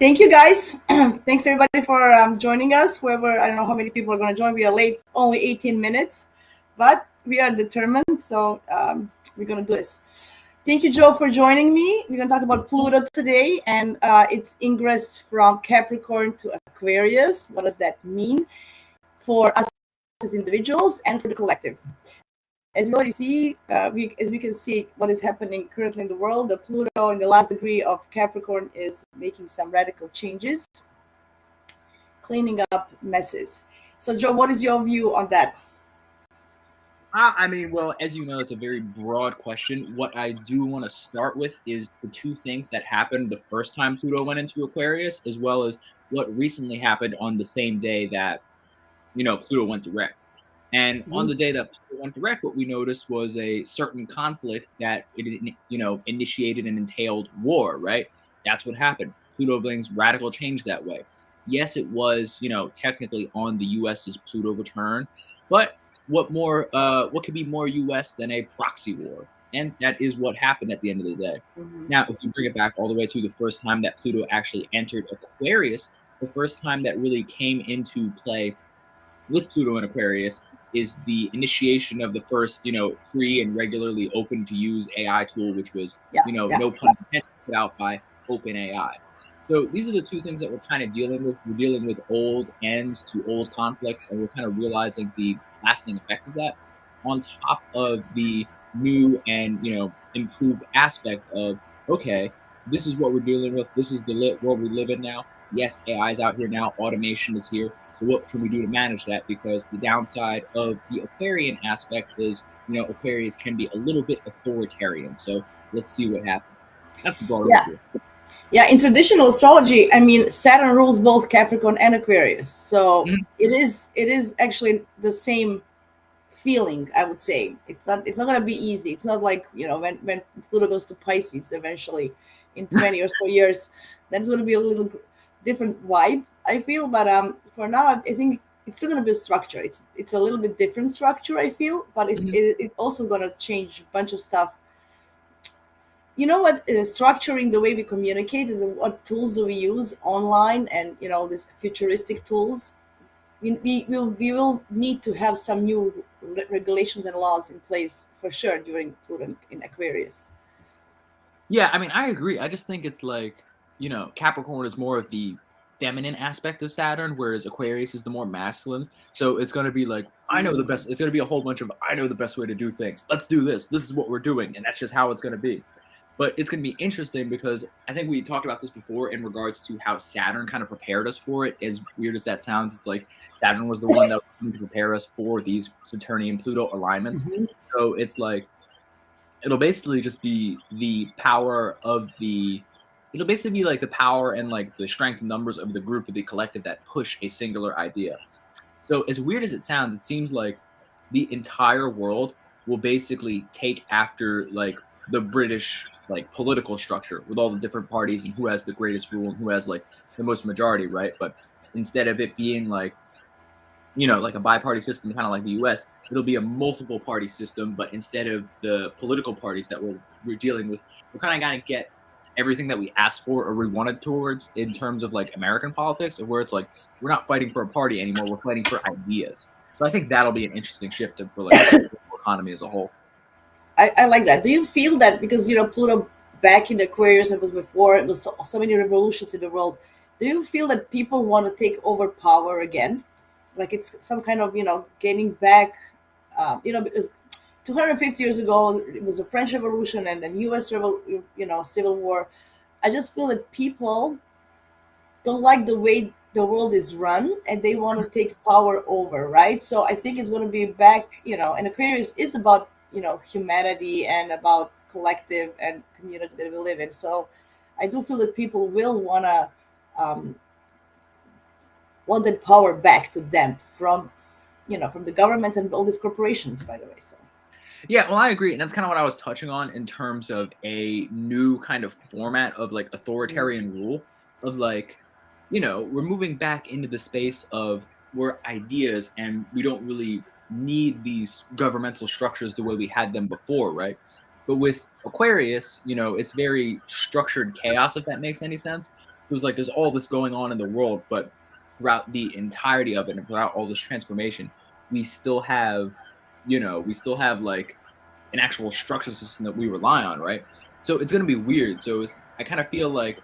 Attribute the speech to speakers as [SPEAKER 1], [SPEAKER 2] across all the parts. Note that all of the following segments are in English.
[SPEAKER 1] Thank you, guys. Thanks everybody for joining us. Whoever, I don't know how many people are going to join. We are late, only 18 minutes, but we are determined. So we're going to do this. Thank you, Joe, for joining me. We're going to talk about Pluto today, and it's ingress from Capricorn to Aquarius. What does that mean for us as individuals and for the collective? As we already see, as we can see what is happening currently in the world, the Pluto in the last degree of Capricorn is making some radical changes, cleaning up messes. So, Joe, what is your view on that?
[SPEAKER 2] Well, as you know, it's a very broad question. What I do want to start with is the two things that happened the first time Pluto went into Aquarius, as well as what recently happened on the same day that, Pluto went direct. And on the day that Pluto went direct, what we noticed was a certain conflict that initiated and entailed war, right? That's what happened. Pluto brings radical change that way. Yes, it was, technically on the US's Pluto return, but what could be more US than a proxy war? And that is what happened at the end of the day. Now, if you bring it back all the way to the first time that Pluto actually entered Aquarius, the first time that really came into play with Pluto in Aquarius is the initiation of the first, free and regularly open to use AI tool, which was, no pun intended, put out by OpenAI. So these are the two things that we're kind of dealing with. We're dealing with old ends to old conflicts, and we're kind of realizing the lasting effect of that on top of the new and, improved aspect of, okay, this is what we're dealing with. This is the lit world we live in now. Yes, AI is out here now. Automation is here. So what can we do to manage that? Because the downside of the Aquarian aspect is, Aquarius can be a little bit authoritarian. So let's see what happens. That's the broad overview.
[SPEAKER 1] Yeah, in traditional astrology, I mean, Saturn rules both Capricorn and Aquarius. So it is actually the same feeling, I would say. It's not going to be easy. It's not like, when Pluto goes to Pisces eventually in 20 or so years, that's going to be a little different vibe, I feel. But for now, I think it's still going to be a structure. It's a little bit different structure, I feel, but it's also going to change a bunch of stuff. You know what? Structuring the way we communicate and what tools do we use online, and these futuristic tools. We will need to have some new regulations and laws in place for sure during Pluto in Aquarius.
[SPEAKER 2] Yeah, I agree. I just think it's like, Capricorn is more of the feminine aspect of Saturn, whereas Aquarius is the more masculine. So it's going to be like, I know the best. It's going to be a whole bunch of, I know the best way to do things. Let's do this. This is what we're doing. And that's just how it's going to be. But it's going to be interesting because I think we talked about this before in regards to how Saturn kind of prepared us for it. As weird as that sounds, it's like Saturn was the one that was going to prepare us for these Saturnian Pluto alignments. So it's like, it'll basically just be the power of it'll basically be like the power and like the strength and numbers of the group of the collective that push a singular idea. So as weird as it sounds, it seems like the entire world will basically take after like the British like political structure with all the different parties and who has the greatest rule and who has like the most majority, right? But instead of it being like, like a bi-party system, kind of like the US, it'll be a multiple party system, but instead of the political parties that we're dealing with, we're kind of going to get everything that we asked for or we wanted towards in terms of like American politics, of where it's like, we're not fighting for a party anymore, we're fighting for ideas. So I think that'll be an interesting shift for like the economy as a whole.
[SPEAKER 1] I like that. Do you feel that because Pluto back in Aquarius, it was before, it was so many revolutions in the world, do you feel that people want to take over power again? Like it's some kind of gaining back, because 250 years ago it was a French Revolution and then U.S. Civil War. I just feel that people don't like the way the world is run and they want to take power over, right? So I think it's going to be back, and Aquarius is about humanity and about collective and community that we live in. So I do feel that people will um, want that power back to them from from the governments and all these corporations, by the way. So
[SPEAKER 2] yeah, well, I agree. And that's kind of what I was touching on in terms of a new kind of format of like authoritarian rule of like, we're moving back into the space of where ideas and we don't really need these governmental structures the way we had them before, right? But with Aquarius, it's very structured chaos, if that makes any sense. So it's like there's all this going on in the world, but throughout the entirety of it and throughout all this transformation, we still have, we still have like an actual structure system that we rely on, right? So it's going to be weird. So I kind of feel like,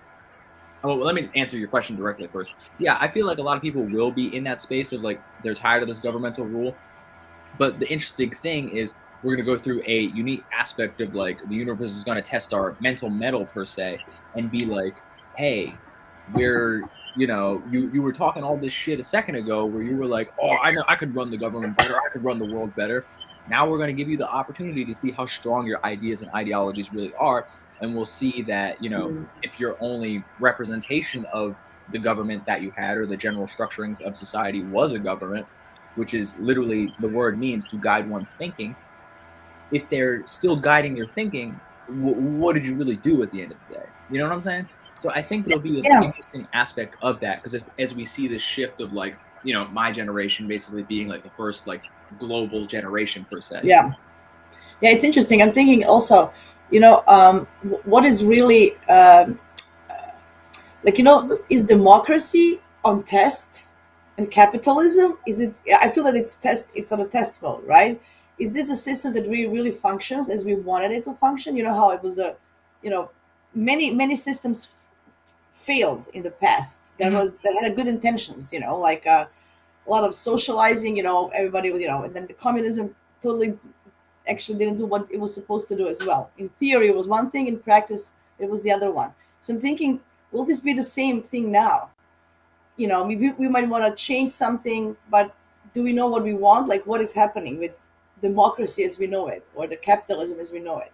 [SPEAKER 2] oh, well, let me answer your question directly first. Yeah, I feel like a lot of people will be in that space of like they're tired of this governmental rule. But the interesting thing is we're going to go through a unique aspect of like the universe is going to test our mental metal per se and be like, hey, we're you were talking all this shit a second ago where you were like, oh, I know I could run the government better, I could run the world better. Now we're going to give you the opportunity to see how strong your ideas and ideologies really are, and we'll see that if your only representation of the government that you had or the general structuring of society was a government, which is literally the word means to guide one's thinking. If they're still guiding your thinking, what did you really do at the end of the day? You know what I'm saying? So I think there'll be an
[SPEAKER 1] Yeah,
[SPEAKER 2] interesting aspect of that because as we see this shift of like, my generation basically being like the first like global generation per se.
[SPEAKER 1] yeah, yeah. It's interesting. I'm thinking also, what is really like, is democracy on test, and capitalism, is it? I feel that it's on a test mode, right? Is this the system that really functions as we wanted it to function? You know how it was you know many systems failed in the past
[SPEAKER 2] Mm-hmm.
[SPEAKER 1] that had good intentions, like a lot of socializing, everybody, and then the communism totally actually didn't do what it was supposed to do as well. In theory, it was one thing; in practice, it was the other one. So I'm thinking, will this be the same thing now? We might want to change something, but do we know what we want? Like, what is happening with democracy as we know it, or the capitalism as we know it?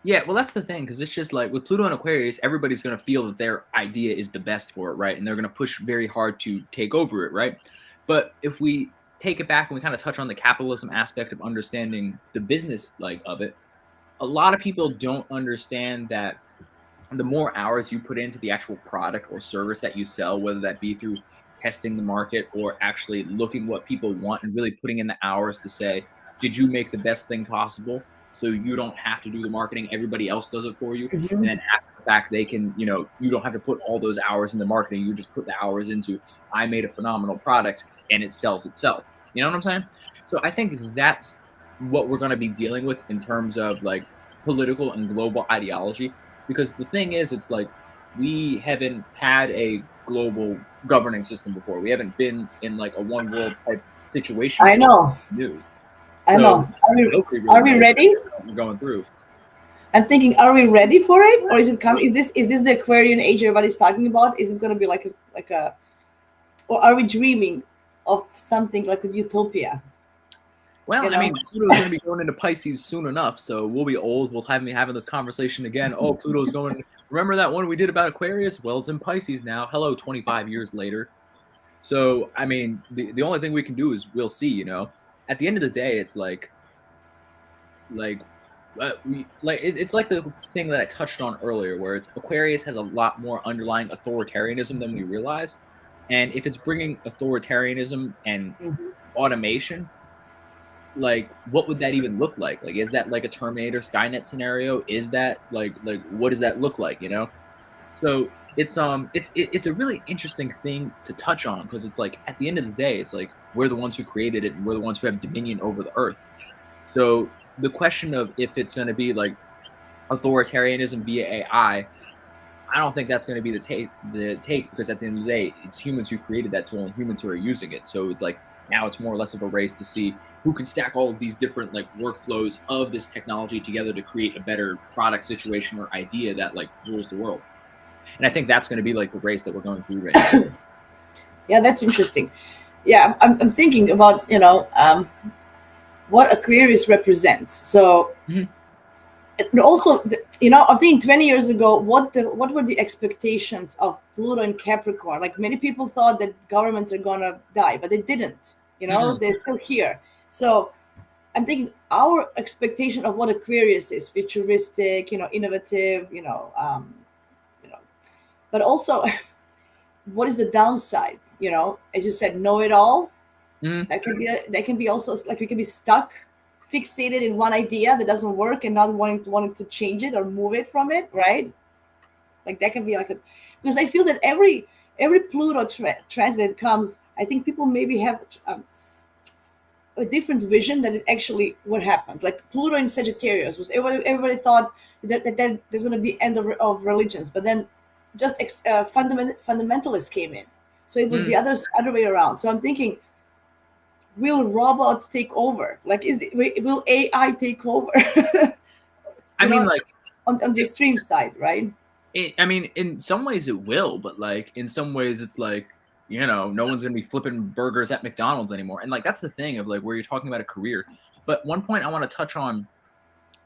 [SPEAKER 2] Yeah, well, that's the thing because it's just like with Pluto and Aquarius, everybody's going to feel that their idea is the best for it, right? And they're going to push very hard to take over it, right? But if we take it back and we kind of touch on the capitalism aspect of understanding the business like of it, a lot of people don't understand that the more hours you put into the actual product or service that you sell, whether that be through testing the market or actually looking what people want and really putting in the hours to say, did you make the best thing possible? So you don't have to do the marketing, everybody else does it for you. And then
[SPEAKER 1] Hmm.
[SPEAKER 2] after the fact, they can, you don't have to put all those hours in the marketing. You just put the hours into, I made a phenomenal product and it sells itself. You know what I'm saying? So I think that's what we're going to be dealing with in terms of like political and global ideology, because the thing is, it's like we haven't had a global governing system before. We haven't been in like a one world type situation
[SPEAKER 1] I
[SPEAKER 2] before.
[SPEAKER 1] know,
[SPEAKER 2] New.
[SPEAKER 1] I
[SPEAKER 2] So
[SPEAKER 1] know.
[SPEAKER 2] nobody really
[SPEAKER 1] Are we
[SPEAKER 2] knows
[SPEAKER 1] ready?
[SPEAKER 2] what we're going through.
[SPEAKER 1] I'm thinking, are we ready for it, or is it coming? Is this the Aquarian age everybody's talking about? Is this going to be like a, or are we dreaming of something like a utopia?
[SPEAKER 2] Well,
[SPEAKER 1] You
[SPEAKER 2] I
[SPEAKER 1] know,
[SPEAKER 2] mean, Pluto's going to be going into Pisces soon enough, so we'll be old. We'll have me having this conversation again. Oh, Pluto's going. Remember that one we did about Aquarius? Well, it's in Pisces now. Hello, 25 years later. So, I mean, the only thing we can do is we'll see. At the end of the day, it's like it's like the thing that I touched on earlier, where it's Aquarius has a lot more underlying authoritarianism than we realize, and if it's bringing authoritarianism and
[SPEAKER 1] Mhm.
[SPEAKER 2] automation, like what would that even look like? Like, is that like a Terminator Skynet scenario? Is that like what does that look like? So it's a really interesting thing to touch on because it's like at the end of the day, it's like we're the ones who created it and we're the ones who have dominion over the earth. So the question of if it's going to be like authoritarianism via AI, I don't think that's going to be the take because at the end of the day, it's humans who created that tool and humans who are using it. So it's like now it's more or less of a race to see who can stack all of these different like workflows of this technology together to create a better product situation or idea that like rules the world. And I think that's going to be like the race that we're going through right now.
[SPEAKER 1] Yeah, that's interesting. Yeah, I'm thinking about what Aquarius represents. So,
[SPEAKER 2] Mhm.
[SPEAKER 1] and also, I think 20 years ago, what were the expectations of Pluto and Capricorn? Like, many people thought that governments are gonna die, but they didn't.
[SPEAKER 2] Mm-mm.
[SPEAKER 1] They're still here. So I'm thinking our expectation of what Aquarius is: futuristic, innovative, you know. But also, what is the downside? As you said, know it all.
[SPEAKER 2] Mhm.
[SPEAKER 1] That can be also like we can be stuck, fixated in one idea that doesn't work, and not wanting to change it or move it from it, right? Like that can be like a, because I feel that every Pluto transit comes, I think people maybe have a different vision than it actually what happens. Like Pluto in Sagittarius was everybody thought that there's going to be end of religions, but then just fundamentalists came in, so it was the
[SPEAKER 2] Mm.
[SPEAKER 1] other way around. So I'm thinking, will robots take over? Like, will AI take over?
[SPEAKER 2] I
[SPEAKER 1] you
[SPEAKER 2] mean,
[SPEAKER 1] know,
[SPEAKER 2] like,
[SPEAKER 1] on the extreme side, right?
[SPEAKER 2] I mean, in some ways it will, but like in some ways it's like, no one's gonna be flipping burgers at McDonald's anymore. And like that's the thing of like where you're talking about a career. But one point I want to touch on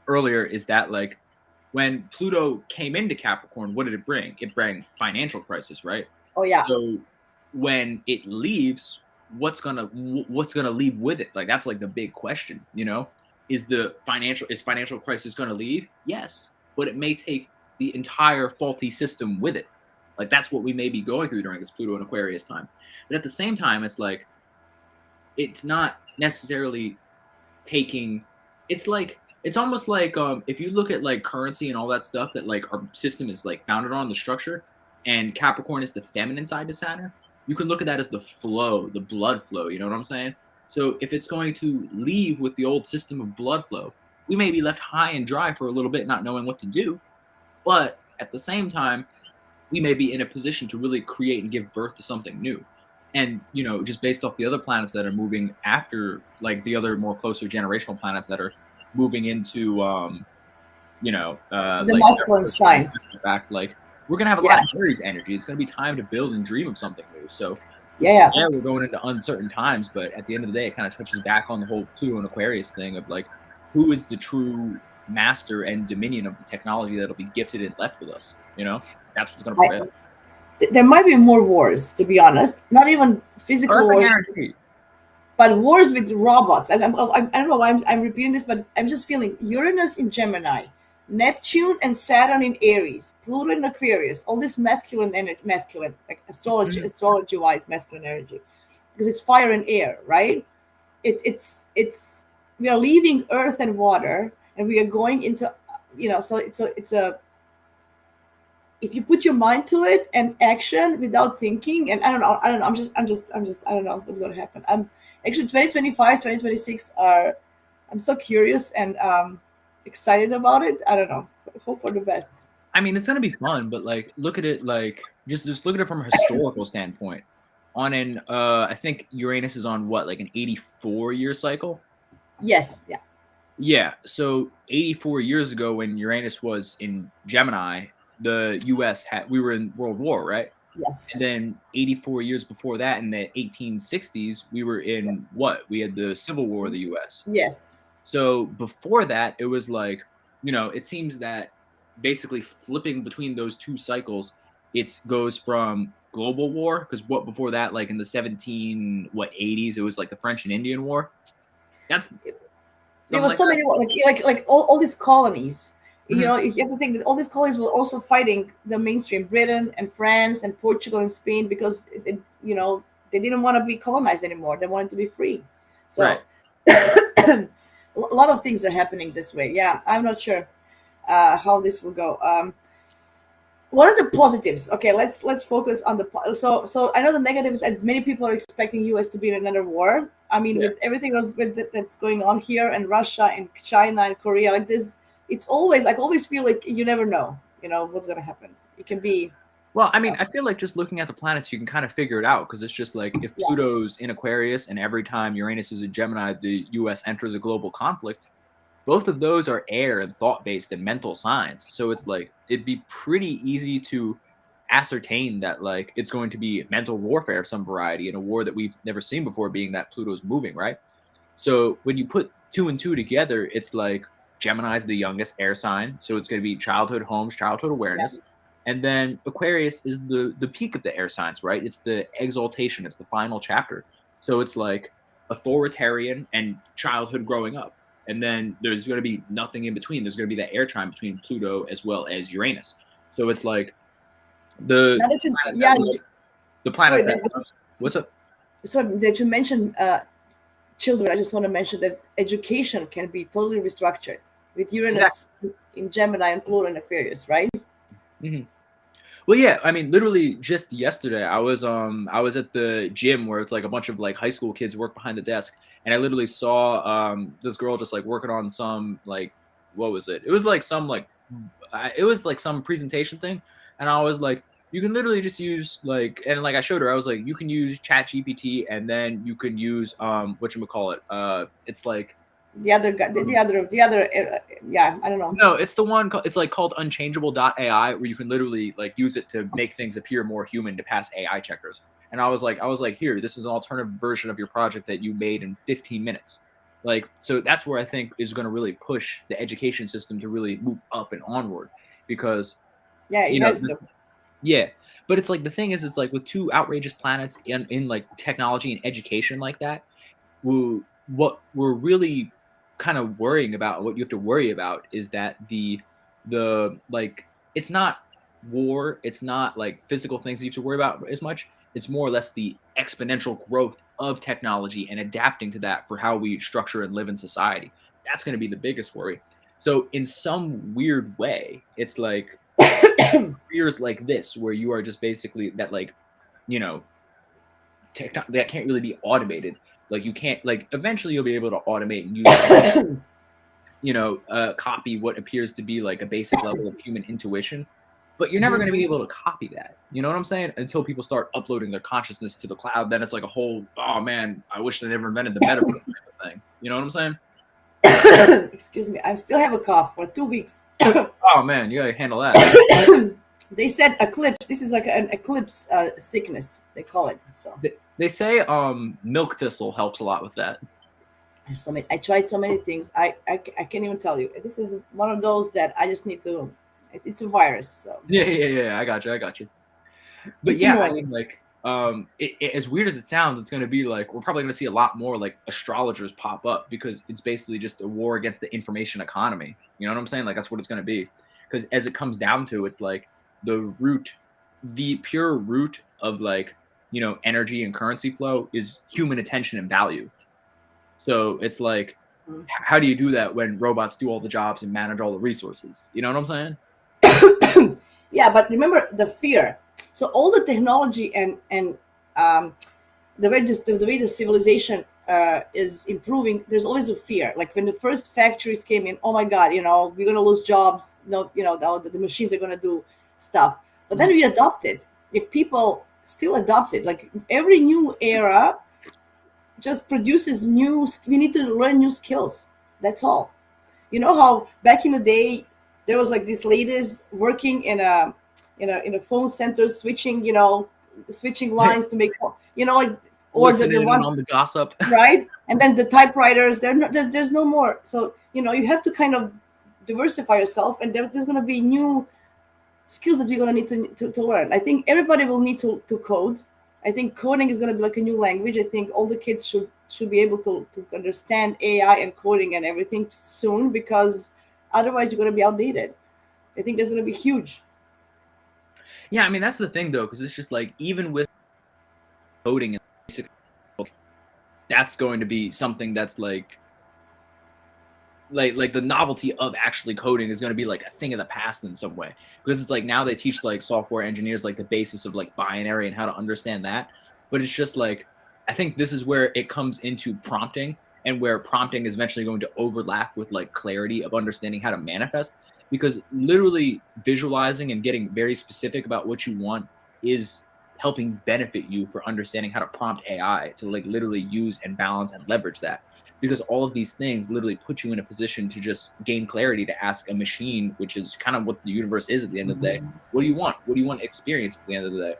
[SPEAKER 2] earlier is that like when Pluto came into Capricorn, what did it bring? It bring financial crisis, right?
[SPEAKER 1] Oh yeah.
[SPEAKER 2] So when it leaves, what's gonna leave with it? Like that's like the big question, is financial crisis gonna leave? Yes, but it may take the entire faulty system with it. Like that's what we may be going through during this Pluto and Aquarius time. But at the same time, it's like it's not necessarily taking it's almost like if you look at like currency and all that stuff that like our system is like founded on the structure, and Capricorn is the feminine side to Saturn. You can look at that as the flow, the blood flow, you know what I'm saying? So if it's going to leave with the old system of blood flow, we may be left high and dry for a little bit, not knowing what to do. But at the same time, we may be in a position to really create and give birth to something new. And, just based off the other planets that are moving after, like the other more closer generational planets that are moving into,
[SPEAKER 1] The
[SPEAKER 2] like their
[SPEAKER 1] masculine
[SPEAKER 2] first
[SPEAKER 1] signs.
[SPEAKER 2] back, like we're gonna have a lot
[SPEAKER 1] Yeah.
[SPEAKER 2] of Aries energy. It's gonna be time to build and dream of something new. So
[SPEAKER 1] Yeah, yeah.
[SPEAKER 2] yeah, we're going into uncertain times, but at the end of the day, it kind of touches back on the whole Pluto and Aquarius thing of like, who is the true master and dominion of the technology that'll be gifted and left with us? That's what's gonna
[SPEAKER 1] I,
[SPEAKER 2] prevail.
[SPEAKER 1] there might be more wars, to be honest. Not even
[SPEAKER 2] Oh,
[SPEAKER 1] physical
[SPEAKER 2] that's a
[SPEAKER 1] wars,
[SPEAKER 2] guarantee.
[SPEAKER 1] but wars with robots. And I don't know why I'm repeating this, but I'm just feeling Uranus in Gemini, Neptune and Saturn in Aries, Pluto in Aquarius. All this masculine energy, masculine, like
[SPEAKER 2] Mhm.
[SPEAKER 1] astrology wise, masculine energy, because it's fire and air, right? It's we are leaving Earth and water, and we are going into, So it's a if you put your mind to it and action without thinking, and I don't know, I'm just I don't know what's going to happen. I'm actually 2025, 2026 are, I'm so curious and excited about it. I don't know, hope for the best.
[SPEAKER 2] I mean, it's gonna be fun, but like, look at it like just look at it from a historical standpoint. On an I think Uranus is on what, like an 84-year cycle.
[SPEAKER 1] Yes, yeah,
[SPEAKER 2] Yeah, so 84 years ago when Uranus was in Gemini, the US had we were in World War, right? And
[SPEAKER 1] yes,
[SPEAKER 2] then 84 years before that in the 1860s, we were
[SPEAKER 1] yeah,
[SPEAKER 2] in what? We had the Civil War of the US.
[SPEAKER 1] yes.
[SPEAKER 2] So before that, it was like, it seems that basically flipping between those two cycles, it goes from global war, because what before that, like in the 80s, it was like the French and Indian War. That's
[SPEAKER 1] There
[SPEAKER 2] something
[SPEAKER 1] was
[SPEAKER 2] like
[SPEAKER 1] so
[SPEAKER 2] that.
[SPEAKER 1] many, like all these colonies.
[SPEAKER 2] Mhm.
[SPEAKER 1] You have to think that all these colonies were also fighting the mainstream Britain and France and Portugal and Spain, because they didn't want to be colonized anymore. They wanted to be free.
[SPEAKER 2] Right.
[SPEAKER 1] So a lot of things are happening this way. Yeah, I'm not sure how this will go. What are the positives? Okay, let's focus on the so I know the negatives, and many people are expecting U.S. to be in another war. I mean,
[SPEAKER 2] Yeah.
[SPEAKER 1] with everything that's going on here, and Russia and China and Korea, like this, it's always, like, always feel like you never know, what's gonna happen. It can be,
[SPEAKER 2] Well, I mean,
[SPEAKER 1] uh,
[SPEAKER 2] I feel like just looking at the planets, you can kind of figure it out, because it's just like if
[SPEAKER 1] yeah,
[SPEAKER 2] Pluto's in Aquarius and every time Uranus is in Gemini, the US enters a global conflict. Both of those are air and thought based and mental signs. So it's like it'd be pretty easy to ascertain that like it's going to be mental warfare of some variety in a war that we've never seen before, being that Pluto's moving, right? So when you put two and two together, it's like Gemini's the youngest air sign, so it's going to be childhood homes, childhood
[SPEAKER 1] yeah,
[SPEAKER 2] awareness, and then Aquarius is the peak of the air signs, right? It's the exaltation, it's the final chapter. So it's like authoritarian and childhood growing up, and then there's going to be nothing in between. There's going to be that air time between Pluto as well as Uranus. So it's like the
[SPEAKER 1] now that you,
[SPEAKER 2] planet
[SPEAKER 1] yeah,
[SPEAKER 2] that loves the
[SPEAKER 1] sorry
[SPEAKER 2] planet that
[SPEAKER 1] that,
[SPEAKER 2] loves what's up.
[SPEAKER 1] so that you mentioned children. I just want to mention that education can be totally restructured with
[SPEAKER 2] Exactly.
[SPEAKER 1] Uranus in Gemini and Pluto in Aquarius, right?
[SPEAKER 2] Mhm. Well, yeah, I mean, literally just yesterday, I was at the gym where it's like a bunch of like high school kids work behind the desk, and I literally saw this girl just like working on some like what was it? It was like some like it was like some presentation thing, and I was like, you can literally just use like, and like I showed her, I was like, you can use Chat GPT, and then you can use what you call it, it's like
[SPEAKER 1] The other guy, yeah, I don't know.
[SPEAKER 2] no, it's the one. It's like called unchangeable.ai, where you can literally like use it to make things appear more human to pass AI checkers. And I was like, here, this is an alternative version of your project that you made in 15 minutes. Like, so that's where I think is going to really push the education system to really move up and onward, because
[SPEAKER 1] Yeah, it
[SPEAKER 2] you know,
[SPEAKER 1] has to.
[SPEAKER 2] yeah. But it's like the thing is like with two outrageous planets in like technology and education like that, what we're really kind of worrying about, what you have to worry about is that the like it's not war, it's not like physical things that you have to worry about as much. It's more or less the exponential growth of technology and adapting to that for how we structure and live in society. That's going to be the biggest worry. So in some weird way, it's like careers like this where you are just basically that like you know that can't really be automated. Like you can't like eventually you'll be able to automate and use copy what appears to be like a basic level of human intuition, but you're never going
[SPEAKER 1] Mhm.
[SPEAKER 2] to be able to copy that. You know what I'm saying? Until people start uploading their consciousness to the cloud, then it's like a whole oh man, I wish they never invented the metaverse type of thing. You know what I'm saying?
[SPEAKER 1] Excuse me, I still have a cough for 2 weeks.
[SPEAKER 2] Oh man, you gotta handle that.
[SPEAKER 1] They said eclipse. This is like an eclipse sickness. They call it. So
[SPEAKER 2] They say milk thistle helps a lot with that.
[SPEAKER 1] there's so many. I tried so many things. I can't even tell you. This is one of those that I just need to. It's a virus, so
[SPEAKER 2] I got you. I got you. But
[SPEAKER 1] it's
[SPEAKER 2] yeah, I
[SPEAKER 1] annoying.
[SPEAKER 2] mean, like, as weird as it sounds, it's going to be like we're probably going to see a lot more like astrologers pop up because it's basically just a war against the information economy. You know what I'm saying? Like that's what it's going to be. Because as it comes down to, it's like the root, the pure root of like energy and currency flow is human attention and value. So it's like, how do you do that when robots do all the jobs and manage all the resources? You know what I'm saying?
[SPEAKER 1] Yeah, but remember the fear. So all the technology and um, the way the civilization is improving, there's always a fear. Like when the first factories came in, oh my God, we're gonna lose jobs. No, the machines are gonna do stuff. But then
[SPEAKER 2] Mhm.
[SPEAKER 1] we adopted. Like people still adopted. Like every new era just produces new. We need to learn new skills. That's all. You know how back in the day there was like these ladies working in a phone center switching switching lines to make like or the
[SPEAKER 2] Listening in
[SPEAKER 1] one
[SPEAKER 2] on the gossip.
[SPEAKER 1] right, and then the typewriters there's no more, so you have to kind of diversify yourself, and there's going to be new skills that you're going to need to learn. I think everybody will need to code. I think coding is going to be like a new language. I think all the kids should be able to understand AI and coding and everything soon, because otherwise you're going to be outdated. I think that's going to be huge.
[SPEAKER 2] Yeah, I mean that's the thing though, because it's just like even with coding and basic, that's going to be something that's like the novelty of actually coding is going to be like a thing of the past in some way, because it's like now they teach like software engineers like the basis of like binary and how to understand that, but it's just like I think this is where it comes into prompting, and where prompting is eventually going to overlap with like clarity of understanding how to manifest, because literally visualizing and getting very specific about what you want is helping benefit you for understanding how to prompt AI to like literally use and balance and leverage that, because all of these things literally put you in a position to just gain clarity to ask a machine, which is kind of what the universe is at the end of the day. What do you want? What do you want to experience at the end of the day?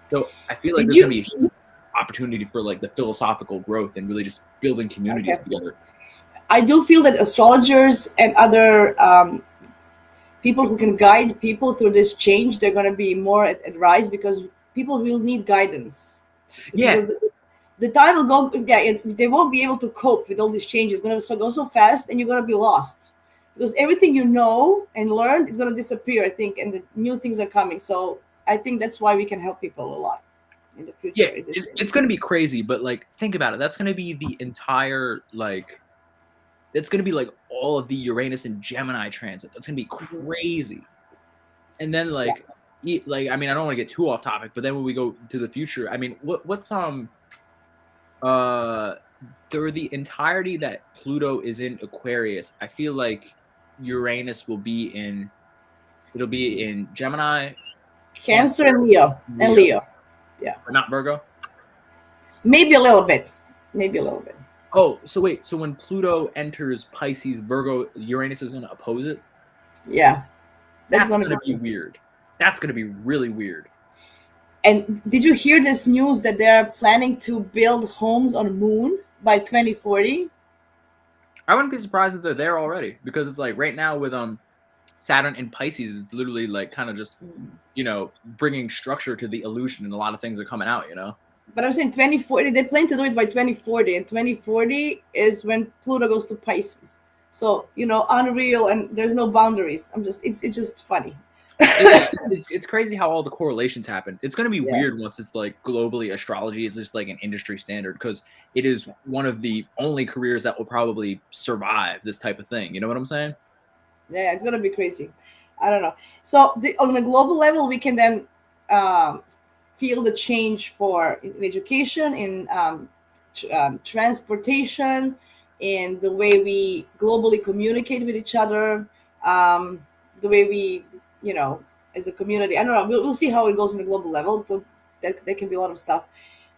[SPEAKER 2] So I feel like
[SPEAKER 1] Did
[SPEAKER 2] there's going to
[SPEAKER 1] you?
[SPEAKER 2] be a huge opportunity for like the philosophical growth and really just building
[SPEAKER 1] Okay.
[SPEAKER 2] communities together.
[SPEAKER 1] I do feel that astrologers and other people who can guide people through this change, they're going to be more at rise, because people will need guidance.
[SPEAKER 2] Yeah,
[SPEAKER 1] Because the time will go. Yeah, they won't be able to cope with all these changes. It's going to go so fast, and you're going to be lost, because everything you know and learn is going to disappear, I think, and the new things are coming. So I think that's why we can help people a lot in the
[SPEAKER 2] yeah,
[SPEAKER 1] future. In this
[SPEAKER 2] it's going to be crazy, but like think about it. That's going to be the entire like it's going to be like all of the Uranus and Gemini transit. That's going to be
[SPEAKER 1] Mhm.
[SPEAKER 2] crazy. And then
[SPEAKER 1] Yeah.
[SPEAKER 2] like like, I mean, I don't want to get too off topic, but then when we go to the future, I mean, what's uh through the entirety that Pluto is in Aquarius, I feel like Uranus will be in it'll be in Gemini,
[SPEAKER 1] Cancer
[SPEAKER 2] Cancer,
[SPEAKER 1] and Leo. And
[SPEAKER 2] Leo,
[SPEAKER 1] Leo. Yeah.
[SPEAKER 2] but not Virgo.
[SPEAKER 1] Maybe a little bit. Maybe a little bit.
[SPEAKER 2] Oh, so wait, so when Pluto enters Pisces, Virgo, Uranus is going to oppose it?
[SPEAKER 1] Yeah. That's
[SPEAKER 2] That's
[SPEAKER 1] going to
[SPEAKER 2] going to be
[SPEAKER 1] be.
[SPEAKER 2] weird. That's going to be really weird.
[SPEAKER 1] And did you hear this news that they are planning to build homes on Moon by 2040?
[SPEAKER 2] I wouldn't be surprised if they're there already, because it's like right now with Saturn in Pisces is literally like kind of just, bringing structure to the illusion, and a lot of things are coming out,
[SPEAKER 1] But I'm saying 2040, they plan to do it by 2040, and 2040 is when Pluto goes to Pisces. So, unreal, and there's no boundaries. It's just funny.
[SPEAKER 2] It's crazy how all the correlations happen. It's going to be
[SPEAKER 1] Yeah.
[SPEAKER 2] weird once it's like globally astrology is just like an industry standard, because it is one of the only careers that will probably survive this type of thing. You know what I'm saying?
[SPEAKER 1] Yeah, it's gonna be crazy. I don't know. So on the global level, we can then um, feel the change in education, in transportation, in the way we globally communicate with each other, the way we, as a community. I don't know. We'll see how it goes on the global level. There can be a lot of stuff.